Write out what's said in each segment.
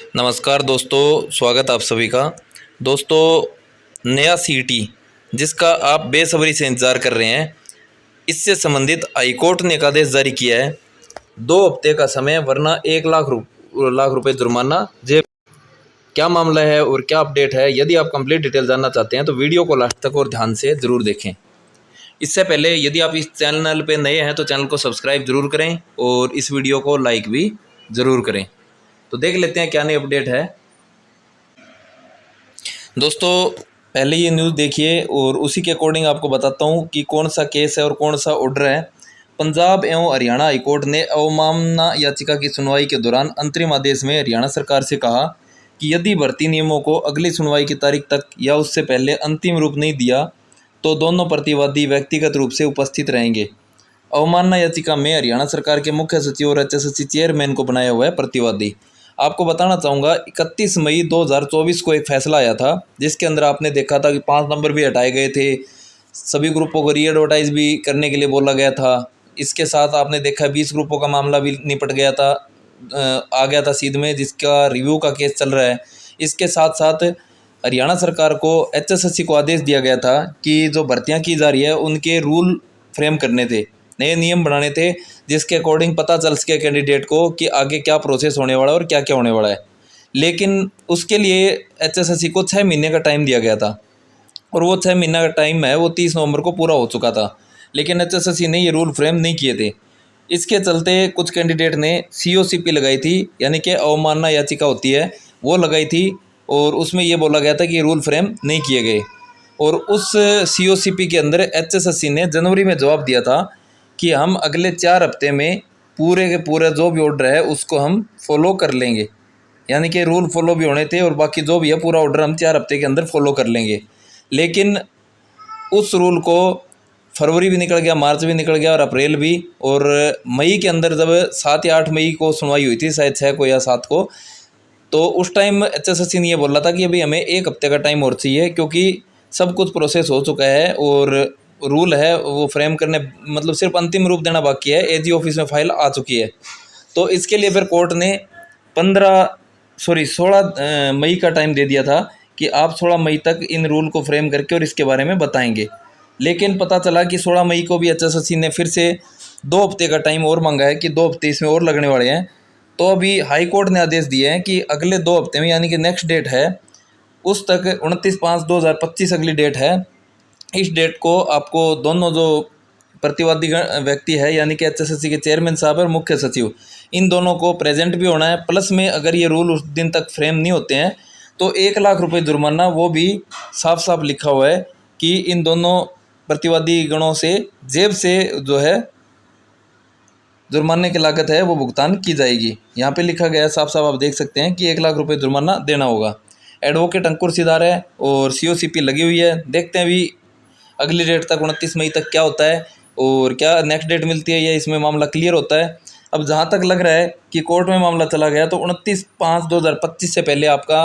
नमस्कार दोस्तों, स्वागत आप सभी का। दोस्तों, नया सीटी जिसका आप बेसब्री से इंतज़ार कर रहे हैं, इससे संबंधित हाईकोर्ट ने एक आदेश जारी किया है। 2 हफ्ते का समय वरना 1 लाख रुपए जुर्माना जेल। क्या मामला है और क्या अपडेट है, यदि आप कंप्लीट डिटेल जानना चाहते हैं तो वीडियो को लास्ट तक और ध्यान से ज़रूर देखें। इससे पहले यदि आप इस चैनल पर नए हैं तो चैनल को सब्सक्राइब ज़रूर करें और इस वीडियो को लाइक भी ज़रूर करें। तो देख लेते हैं क्या नई अपडेट है। दोस्तों, पहले ये न्यूज़ देखिए और उसी के अकॉर्डिंग आपको बताता हूँ कि कौन सा केस है और कौन सा ऑर्डर है। पंजाब एवं हरियाणा हाईकोर्ट ने अवमानना याचिका की सुनवाई के दौरान अंतरिम आदेश में हरियाणा सरकार से कहा कि यदि भर्ती नियमों को अगली सुनवाई की तारीख तक या उससे पहले अंतिम रूप नहीं दिया तो दोनों प्रतिवादी व्यक्तिगत रूप से उपस्थित रहेंगे। अवमानना याचिका में हरियाणा सरकार के मुख्य सचिव और एचएसएससी चेयरमैन को बनाया हुआ है प्रतिवादी। आपको बताना चाहूँगा 31 मई 2024 को एक फैसला आया था जिसके अंदर आपने देखा था कि 5 नंबर भी हटाए गए थे, सभी ग्रुपों को री एडवर्टाइज भी करने के लिए बोला गया था। इसके साथ आपने देखा 20 ग्रुपों का मामला भी निपट गया था, आ गया था सीध में, जिसका रिव्यू का केस चल रहा है। इसके साथ साथ हरियाणा सरकार को एचएसएससी को आदेश दिया गया था कि जो भर्तियाँ की जा रही है उनके रूल फ्रेम करने थे, नए नियम बनाने थे, जिसके अकॉर्डिंग पता चल सके कैंडिडेट को कि आगे क्या प्रोसेस होने वाला है और क्या क्या होने वाला है। लेकिन उसके लिए एचएसएससी को 6 महीने का टाइम दिया गया था और वो 6 महीना का टाइम है वो 30 नवंबर को पूरा हो चुका था, लेकिन एचएसएससी ने ये रूल फ्रेम नहीं किए थे। इसके चलते कुछ कैंडिडेट ने सीओसीपी लगाई थी, यानी कि अवमानना याचिका होती है वो लगाई थी, और उसमें ये बोला गया था कि रूल फ्रेम नहीं किए गए। और उस सीओसीपी के अंदर एचएसएससी ने जनवरी में जवाब दिया था कि हम अगले 4 हफ्ते में पूरे के पूरे जो भी ऑर्डर है उसको हम फॉलो कर लेंगे, यानी कि रूल फॉलो भी होने थे और बाकी जो भी है पूरा ऑर्डर हम 4 हफ्ते के अंदर फॉलो कर लेंगे। लेकिन उस रूल को फरवरी भी निकल गया, मार्च भी निकल गया और अप्रैल भी, और मई के अंदर जब 7 या 8 मई को सुनवाई हुई थी, शायद 6 को या 7 को, तो उस टाइम एचएसएससी ने ये बोला था कि अभी हमें 1 हफ्ते का टाइम और चाहिए, क्योंकि सब कुछ प्रोसेस हो चुका है और रूल है वो फ्रेम करने, मतलब सिर्फ अंतिम रूप देना बाकी है, एजी ऑफिस में फाइल आ चुकी है। तो इसके लिए फिर कोर्ट ने 16 मई का टाइम दे दिया था कि आप 16 मई तक इन रूल को फ्रेम करके और इसके बारे में बताएंगे। लेकिन पता चला कि 16 मई को भी एचएसएससी ने फिर से 2 हफ्ते का टाइम और मांगा है कि 2 हफ्ते इसमें और लगने वाले हैं। तो अभी हाई कोर्ट ने आदेश दिए हैं कि अगले 2 हफ्ते में, यानी कि नेक्स्ट डेट है उस तक, 29/5/2025 अगली डेट है। इस डेट को आपको दोनों जो प्रतिवादी व्यक्ति है, यानी कि एचएसएससी के चेयरमैन साहब और मुख्य सचिव, इन दोनों को प्रेजेंट भी होना है। प्लस में अगर ये रूल उस दिन तक फ्रेम नहीं होते हैं तो 1 लाख रुपए जुर्माना, वो भी साफ साफ लिखा हुआ है कि इन दोनों प्रतिवादी गणों से जेब से जो है जुर्माने की लागत है वो भुगतान की जाएगी। यहाँ पे लिखा गया है साफ साफ, आप देख सकते हैं कि 1 लाख रुपए जुर्माना देना होगा। एडवोकेट अंकुर सिदार है और सीओसीपी लगी हुई है। देखते हैं अभी अगली डेट तक 29 मई तक क्या होता है और क्या नेक्स्ट डेट मिलती है या इसमें मामला क्लियर होता है। अब जहाँ तक लग रहा है कि कोर्ट में मामला चला गया तो 29/5/2025 से पहले आपका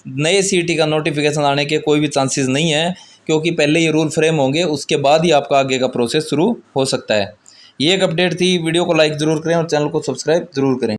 नए सीटी का नोटिफिकेशन आने के कोई भी चांसेस नहीं है, क्योंकि पहले ये रूल फ्रेम होंगे, उसके बाद ही आपका आगे का प्रोसेस शुरू हो सकता है। ये एक अपडेट थी। वीडियो को लाइक ज़रूर करें और चैनल को सब्सक्राइब ज़रूर करें।